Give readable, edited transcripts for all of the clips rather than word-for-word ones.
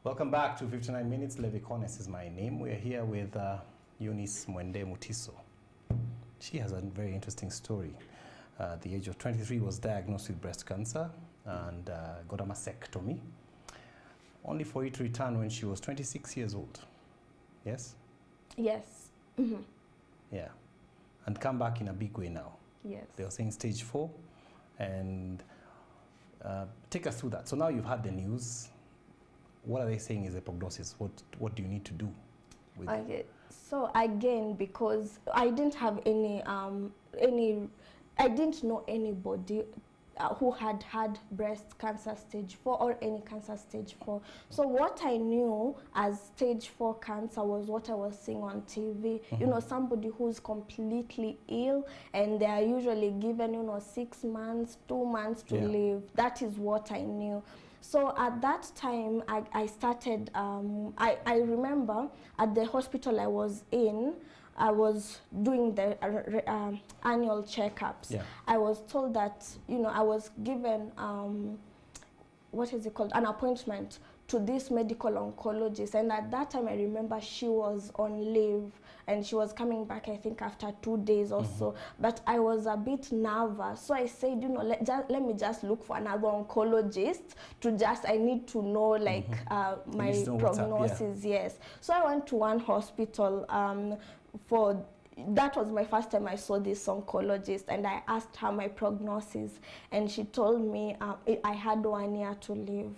Welcome back to 59 Minutes. Levi Cornes is my name. We're here with Eunice Mwende Mutiso. She has a very interesting story. At the age of 23, was diagnosed with breast cancer and got a mastectomy, only for it to return when she was 26 years old. Yes? Yes. Mm-hmm. Yeah. And come back in a big way now. Yes. They were saying stage 4. And take us through that. So now you've had the news. What are they saying is the prognosis? What do you need to do with Okay. So again, because I didn't have I didn't know anybody who had had breast cancer stage 4 or any cancer stage 4. So what I knew as stage 4 cancer was what I was seeing on TV. You know, somebody who's completely ill and they are usually given, 6 months, 2 months to live. That is what I knew. So at that time, I started, I remember at the hospital I was in, I was doing the annual checkups. Yeah. I was told that, I was given, what is it called, an appointment to this medical oncologist. And at that time, I remember she was on leave and she was coming back, I think, after 2 days or so. But I was a bit nervous. So I said, let me just look for another oncologist I need to know, like, my prognosis, yes. So I went to one hospital that was my first time I saw this oncologist, and I asked her my prognosis, and she told me I had 1 year to live.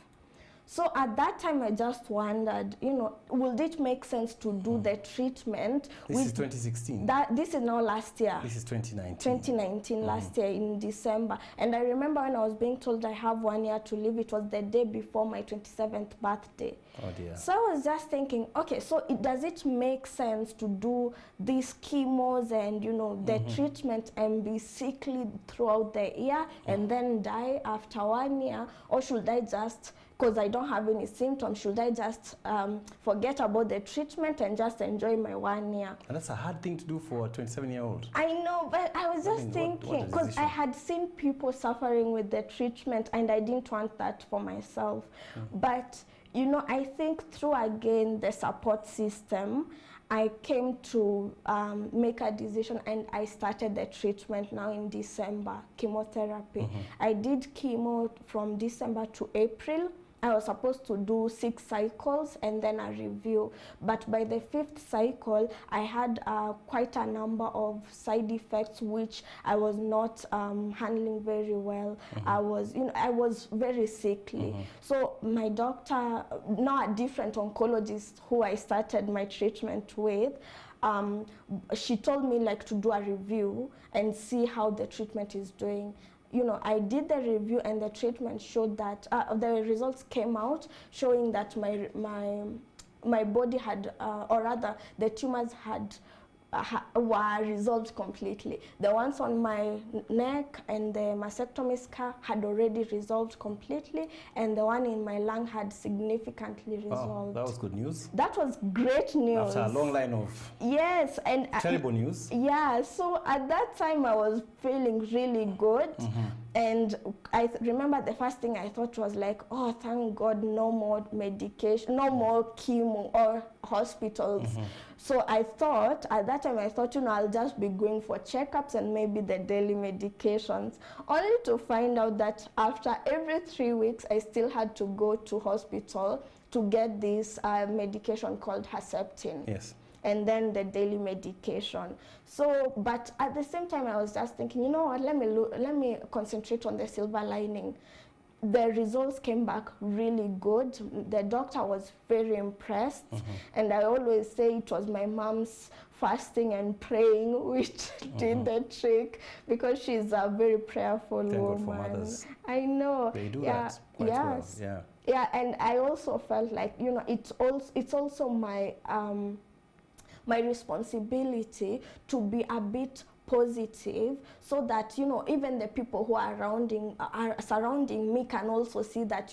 So at that time, I just wondered, will it make sense to do the treatment? This is 2016? This is now last year. This is 2019? 2019, last year in December. And I remember when I was being told I have 1 year to live, it was the day before my 27th birthday. Oh dear. So I was just thinking, okay, so does it make sense to do these chemos and, the treatment and be sickly throughout the year and then die after 1 year? Or should I just, because I don't have any symptoms, should I just forget about the treatment and just enjoy my 1 year? And that's a hard thing to do for a 27-year-old. I know, but I was just thinking, because I had seen people suffering with the treatment and I didn't want that for myself. But, I think through, again, the support system, I came to make a decision and I started the treatment now in December, chemotherapy. I did chemo from December to April. I was supposed to do 6 cycles and then a review. But by the 5th cycle, I had quite a number of side effects which I was not handling very well. I was very sickly. So my doctor, now a different oncologist who I started my treatment with, she told me to do a review and see how the treatment is doing. I did the review and the treatment showed that the results came out showing that my body had, or rather the tumors were resolved completely. The ones on my neck and the mastectomy scar had already resolved completely, and the one in my lung had significantly resolved. That was good news. That was great news. After a long line of terrible news. Yeah, so at that time I was feeling really good. And I remember the first thing I thought was like, oh, thank God, no more medication, no more chemo or hospitals. So I thought, at that time I thought, I'll just be going for checkups and maybe the daily medications, only to find out that after every 3 weeks, I still had to go to hospital to get this medication called Herceptin. Yes. And then the daily medication. So, but at the same time, I was just thinking, you know what, let me concentrate on the silver lining. The results came back really good. The doctor was very impressed. And I always say it was my mom's fasting and praying which did the trick, because she's a very prayerful woman. Thank God for mothers. I know. They do that quite well. Yeah. Yeah, and I also felt like, it's also my my responsibility to be a bit positive, so that even the people who are surrounding me can also see that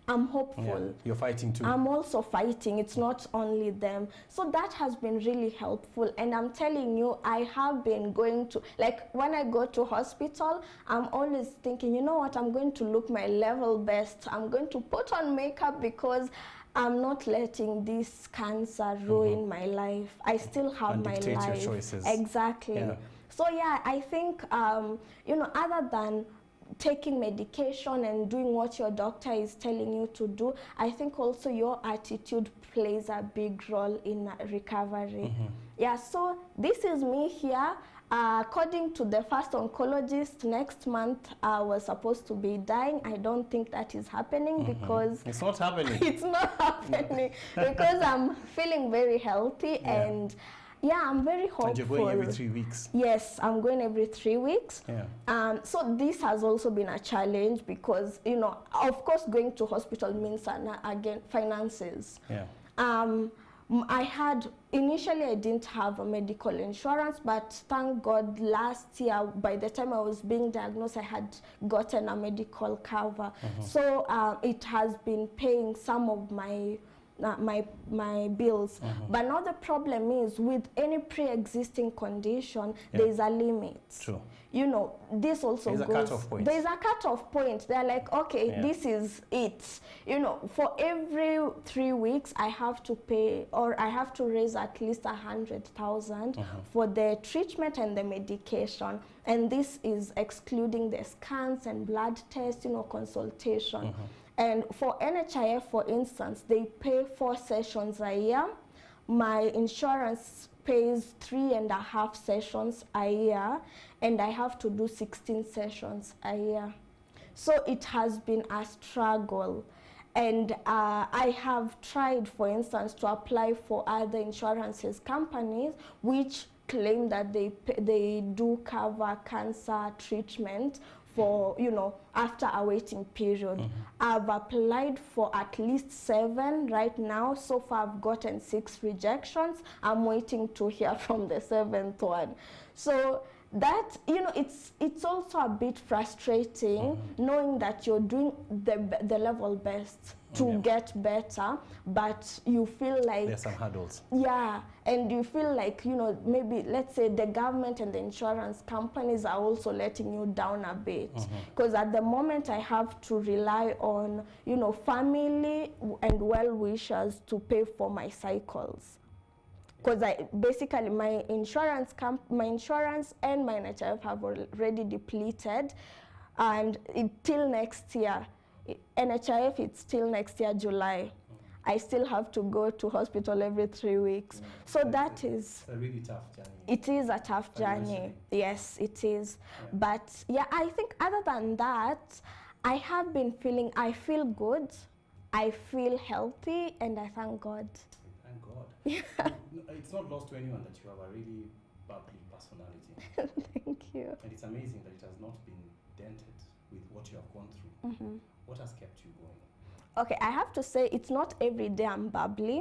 I'm hopeful. Yeah. You're fighting too. I'm also fighting. It's not only them. So that has been really helpful. And I'm telling you, I have been going to, like when I go to hospital, I'm always thinking, you know what, I'm going to look my level best. I'm going to put on makeup because I'm not letting this cancer ruin my life. I still have my life. Your choices. Exactly. Yeah. So yeah, I think, you know, other than taking medication and doing what your doctor is telling you to do, I think also your attitude plays a big role in recovery. Yeah, so this is me here. According to the first oncologist, next month I was supposed to be dying. I don't think that is happening because... It's not happening. It's not happening because I'm feeling very healthy and yeah, I'm very hopeful. And you're going every 3 weeks. Yes, I'm going every 3 weeks. Yeah. So this has also been a challenge because, you know, of course, going to hospital means, again, finances. Yeah. Initially I didn't have a medical insurance, but thank God last year, by the time I was being diagnosed, I had gotten a medical cover. So it has been paying some of my bills. But now the problem is with any pre-existing condition, there is a limit. True. You know, this also There's a cutoff point. There's a cutoff point. They're like, okay, this is it. You know, for every 3 weeks, I have to pay, or I have to raise at least 100,000 for the treatment and the medication. And this is excluding the scans and blood tests, you know, consultation. And for NHIF, for instance, they pay 4 sessions a year. My insurance pays 3.5 sessions a year, and I have to do 16 sessions a year. So it has been a struggle. And I have tried, for instance, to apply for other insurances companies which claim that they do cover cancer treatment for, you know, after a waiting period. I've applied for at least 7 right now. So far I've gotten 6 rejections. I'm waiting to hear from the 7th one. So that, you know, it's also a bit frustrating knowing that you're doing the level best to get better, but you feel like there's some hurdles. Yeah, and you feel like, you know, maybe let's say the government and the insurance companies are also letting you down a bit, because at the moment I have to rely on, you know, family and well-wishers to pay for my cycles. Because basically my insurance and my NHIF have already depleted, and till next year, NHIF, it's still next year, July. I still have to go to hospital every 3 weeks. So that is a really tough journey. It is a tough journey. Yes, it is. But yeah, I think other than that, I have been feeling, I feel good, I feel healthy, and I thank God. Thank God. It's not lost to anyone that you have a really bubbly personality. Thank you. And it's amazing that it has not been dented with what you have gone through. What has kept you going? Okay, I have to say it's not every day I'm bubbly.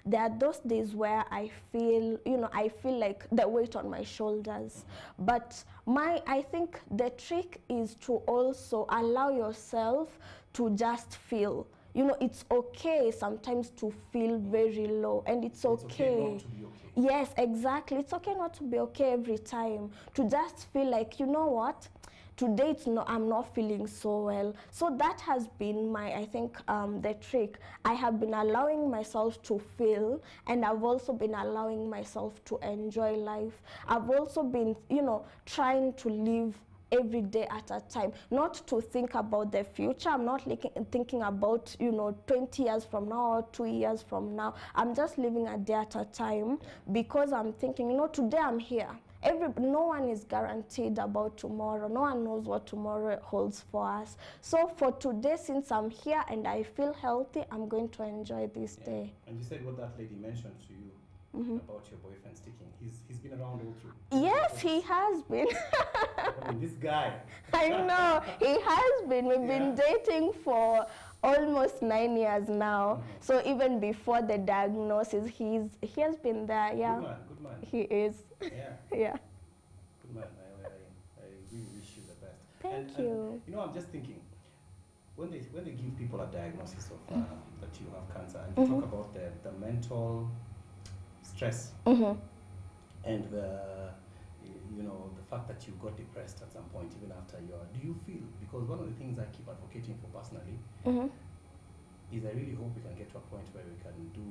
There are those days where I feel, you know, I feel like the weight on my shoulders. But I think the trick is to also allow yourself to just feel. You know, it's okay sometimes to feel very low, and it's okay not to be okay. Yes, exactly. It's okay not to be okay every time. To just feel like, you know what? Today I'm not feeling so well. So that has been I think, the trick. I have been allowing myself to feel, and I've also been allowing myself to enjoy life. I've also been, you know, trying to live every day at a time, not to think about the future. I'm not thinking about, you know, 20 years from now or 2 years from now. I'm just living a day at a time, because I'm thinking, you know, today I'm here. No one is guaranteed about tomorrow. No one knows what tomorrow holds for us. So for today, since I'm here and I feel healthy, I'm going to enjoy this day. And you said what that lady mentioned to you about your boyfriend sticking. He's been around all through. Yes, he has been. I mean, this guy. I know, he has been. We've been dating for almost 9 years now. So even before the diagnosis, he has been there. Yeah. Good man. He is. Yeah. Yeah. Good man. I really wish you the best. Thank you. You know, I'm just thinking, when they give people a diagnosis of that you have cancer, and you talk about the mental stress and the fact that you got depressed at some point even after do you feel, because one of the things I keep advocating for personally is I really hope we can get to a point where we can do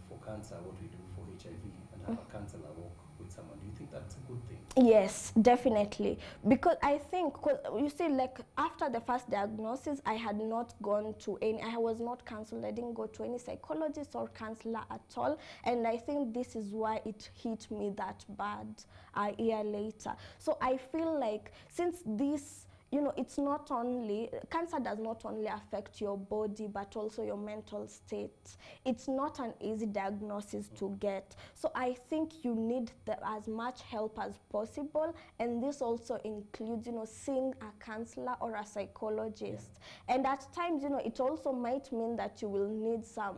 for cancer what we do for HIV and have a counselor walk with someone. Do you think that's a good thing? Yes, definitely. Because I think, you see, like after the first diagnosis, I had not gone to any, I was not counseled. I didn't go to any psychologist or counselor at all. And I think this is why it hit me that bad a year later. So I feel like since this, it's not only, cancer does not only affect your body, but also your mental state. It's not an easy diagnosis to get. So I think you need as much help as possible. And this also includes, seeing a counselor or a psychologist. And at times, it also might mean that you will need some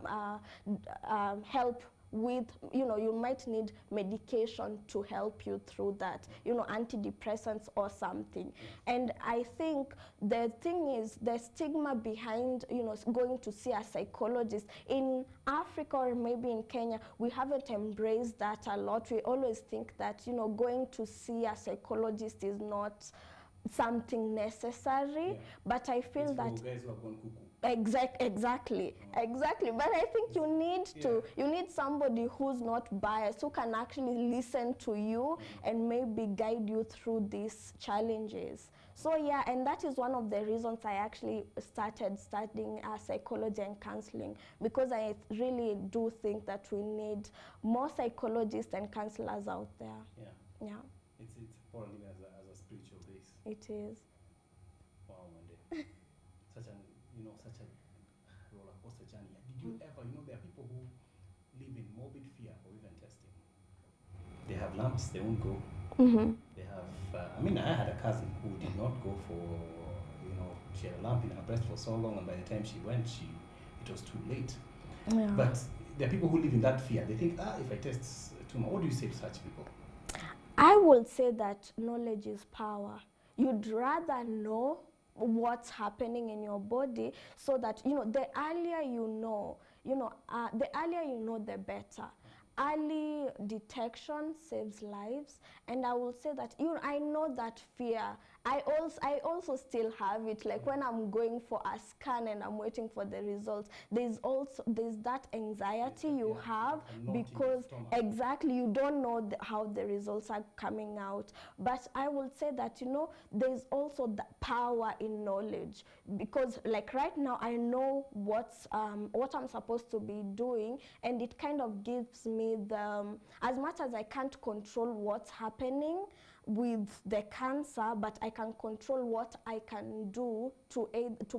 help with, you might need medication to help you through that, antidepressants or something. And I think the thing is the stigma behind, going to see a psychologist. In Africa or maybe in Kenya, we haven't embraced that a lot. We always think that, going to see a psychologist is not something necessary, but I feel it's that for guys who have gone cuckoo. Exactly. But I think you need somebody who's not biased, who can actually listen to you and maybe guide you through these challenges. So yeah, and that is one of the reasons I actually started studying psychology and counseling, because I really do think that we need more psychologists and counselors out there. Yeah. It's important as a spiritual base. It is. Wow, Mwende. Such a roller coaster journey. Did you ever, there are people who live in morbid fear or even testing. They have lumps, they won't go. They have, I had a cousin who did not go for, she had a lump in her breast for so long, and by the time she went, it was too late. Yeah. But there are people who live in that fear. They think, if I test tumor, what do you say to such people? I would say that knowledge is power. You'd rather know what's happening in your body, so that the earlier the better. Early detection saves lives, and I will say that I know that fear. I also still have it. Like when I'm going for a scan and I'm waiting for the results, there's that anxiety you have, because exactly you don't know how the results are coming out. But I will say that there's also the power in knowledge, because like right now I know what I'm supposed to be doing, and it kind of gives me as much as I can't control what's happening with the cancer, but I can control what I can do to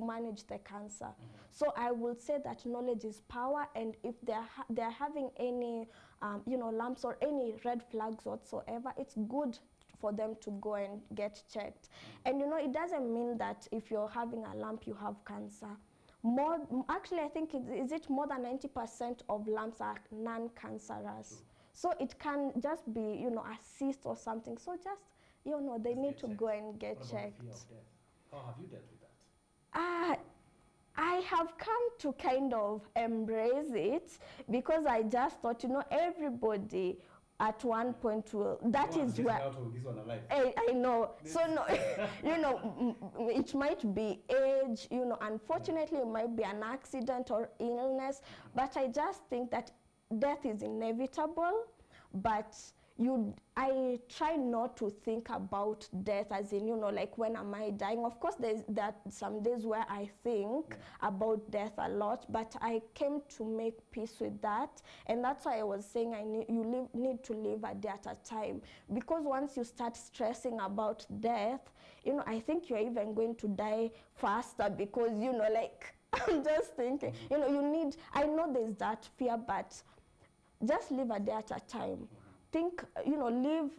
manage the cancer. So I will say that knowledge is power, and if they're having any lumps or any red flags whatsoever, it's good for them to go and get checked. And it doesn't mean that if you're having a lump you have cancer. Actually, I think is it more than 90% of lumps are non-cancerous. So it can just be, a cyst or something. So just, they need to go and get checked. What about the fear of death? How have you dealt with that? I have come to kind of embrace it, because I just thought, everybody at one point will, that is where I know. So no, it might be age, unfortunately it might be an accident or illness, but I just think that death is inevitable. But I try not to think about death as in, like when am I dying. Of course, there are some days where I think about death a lot, but I came to make peace with that. And that's why I was saying you need to live a day at a time. Because once you start stressing about death, I think you're even going to die faster, because, like, I'm just thinking, I know there's that fear, but just live a day at a time. Think, live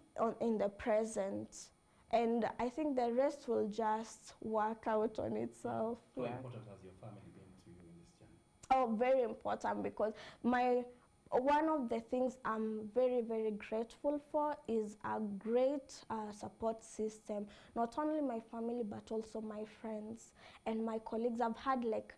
in the present, and I think the rest will just work out on itself. How important has your family been to you in this journey? Oh, very important, because my one of the things I'm very, very grateful for is a great support system. Not only my family, but also my friends and my colleagues. I've had like,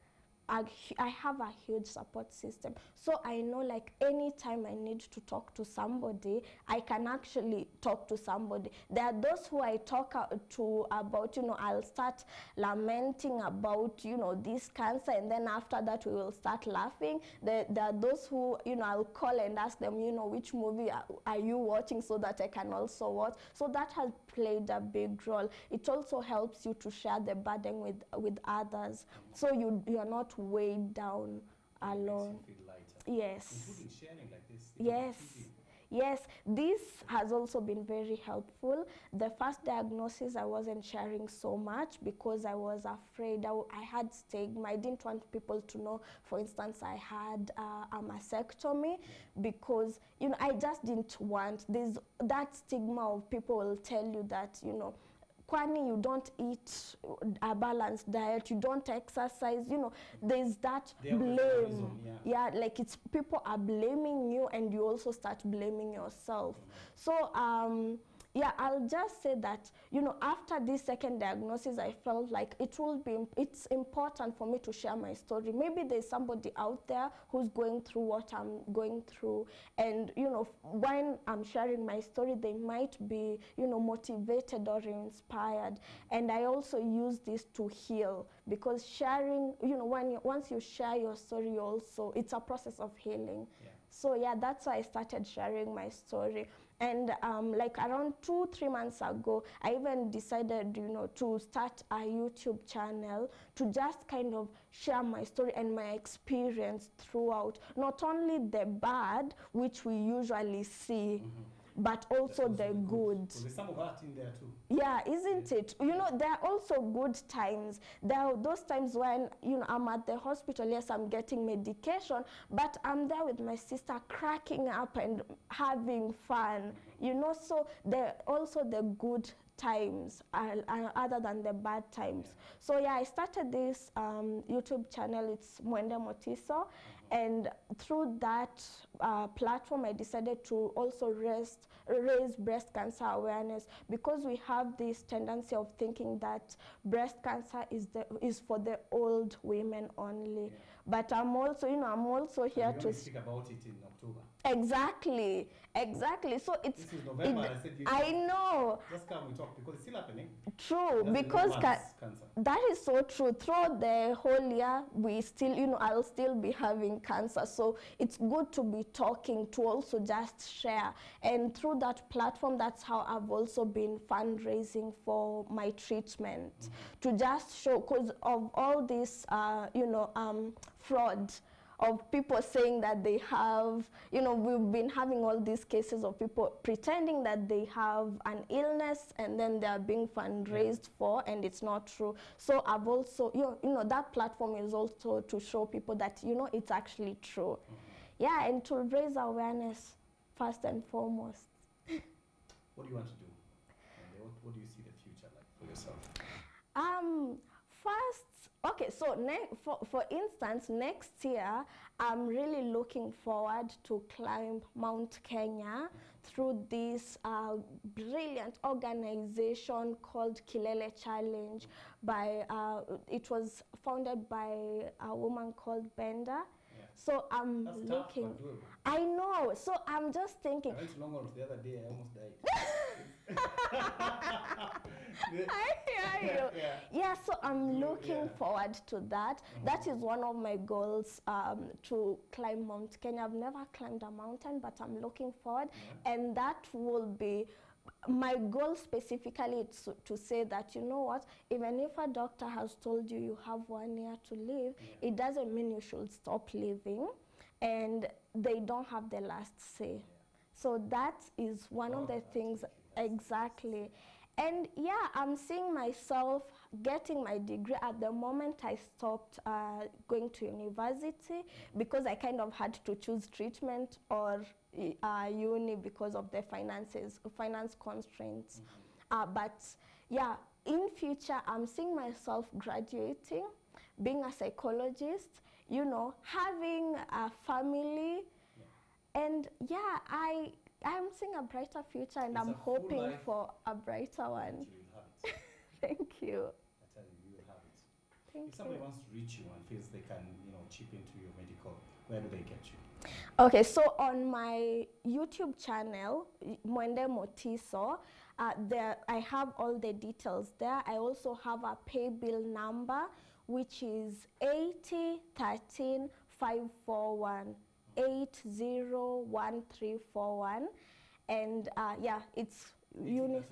I have a huge support system. So I know like anytime I need to talk to somebody, I can actually talk to somebody. There are those who I talk to about, you know, I'll start lamenting about, you know, this cancer, and then after that we will start laughing. There are those who, you know, I'll call and ask them, you know, which movie are you watching, so that I can also watch. So that has played a big role. It also helps you to share the burden with others. So you're not weighed down alone. Makes you feel lighter. Yes. Including sharing like this. Yes. Yes, this has also been very helpful. The first diagnosis, I wasn't sharing so much because I was afraid. I had stigma. I didn't want people to know, for instance, I had a mastectomy, because, you know, I just didn't want, there's that stigma of people will tell you that, you know, kwani you don't eat a balanced diet, you don't exercise, you know, there's that blame. Yeah, like it's people are blaming you and you also start blaming yourself. So yeah, I'll just say that, you know, after this second diagnosis, I felt like it's important for me to share my story. Maybe there's somebody out there who's going through what I'm going through, and, you know, when I'm sharing my story, they might be, you know, motivated or inspired. And I also use this to heal, because sharing, you know, once you share your story, it's a process of healing. Yeah. So yeah, that's why I started sharing my story. And like around 2-3 months ago, I even decided, you know, to start a YouTube channel to just kind of share my story and my experience throughout. Not only the bad, which we usually see, but also the good. So there's some of that in there too. Yeah, isn't it? You know, there are also good times. There are those times when, you know, I'm at the hospital, yes, I'm getting medication, but I'm there with my sister cracking up and having fun, you know, so there are also the good times other than the bad times. So yeah, I started this YouTube channel, it's Mwende Mutiso, and through that platform I decided to also raise breast cancer awareness, because we have this tendency of thinking that breast cancer is for the old women only. Yeah. But I'm also, you know, I'm also here to speak about it in October. Exactly, exactly. So it's. This is November. I know. Just come and talk, because it's still happening. True, because that is so true. Throughout the whole year, we still, you know, I'll still be having cancer. So it's good to be talking, to also just share. And through that platform, that's how I've also been fundraising for my treatment, to just show, because of all this, you know, fraud of people saying that they have, you know, we've been having all these cases of people pretending that they have an illness and then they're being fundraised for, and it's not true. So I've also, you know, that platform is also to show people that, you know, it's actually true. Yeah, and to raise awareness first and foremost. What do you want to do? And what do you see the future like for yourself? First, okay, so for instance, next year, I'm really looking forward to climb Mount Kenya through this brilliant organization called Kilele Challenge. It was founded by a woman called Benda. Yeah. So I'm looking. I know. So I'm just thinking. I went to Longhorns the other day. I almost died. I hear you. Yeah. So I'm looking forward to that. That is one of my goals, to climb Mount Kenya. I've never climbed a mountain, but I'm looking forward, and that will be. My goal specifically is to say that, you know what, even if a doctor has told you have 1 year to live, it doesn't mean you should stop living, and they don't have the last say. So that is one of the things, exactly. And yeah, I'm seeing myself getting my degree. At the moment, I stopped going to university because I kind of had to choose treatment or uni because of the finance constraints. But yeah, in future, I'm seeing myself graduating, being a psychologist, you know, having a family, And yeah, I'm seeing a brighter future, and I'm hoping for a brighter one. You will have it. Thank you. I tell you, you will have it. Thank you. If somebody wants to reach you and feels they can, chip into your medical, where do they get you? Okay, so on my YouTube channel, Mwende Mutiso, there I have all the details there. I also have a pay bill number, which is 8013-541, 801341, and yeah, it's 8013-541.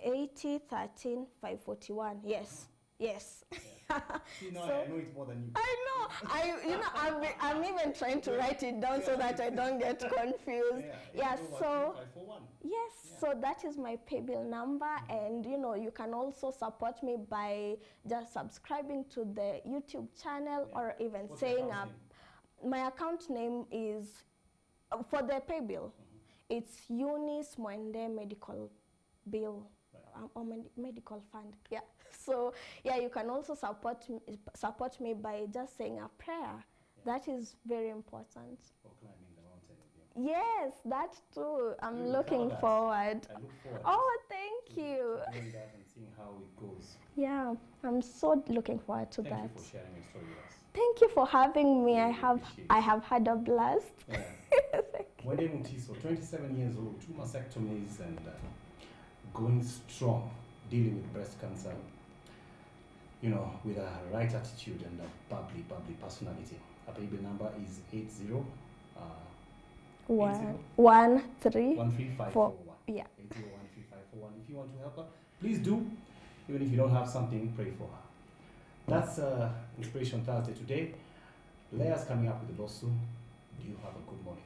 8013-541. Yes. Yes. Yeah. See, no, so, I know it's more than you. I know. I'm even trying to write it down so that I don't get confused. Yeah. So yes. Yeah. So that is my pay bill number, and you can also support me by just subscribing to the YouTube channel, or even saying my account name is for the pay bill. It's Eunice Mwende Medical Bill. Or medical fund. Yeah. So yeah, you can also support me by just saying a prayer. Yeah. That is very important. For climbing the mountain. Yes, that too. I'm looking forward. I look forward. Oh, thank you. Doing that and seeing how it goes. Yeah, I'm so looking forward to that. Thank you for sharing your story with us. Thank you for having me. I have had a blast. Yeah. Mwende Mutiso, 27 years old, 2 mastectomies, and going strong, dealing with breast cancer, with a right attitude and a bubbly personality. Her pay bill number is 13541. Yeah. 8013-541. If you want to help her, please do. Even if you don't have something, pray for her. That's Inspiration Thursday today. Leia's coming up with the law soon. Do you have a good morning?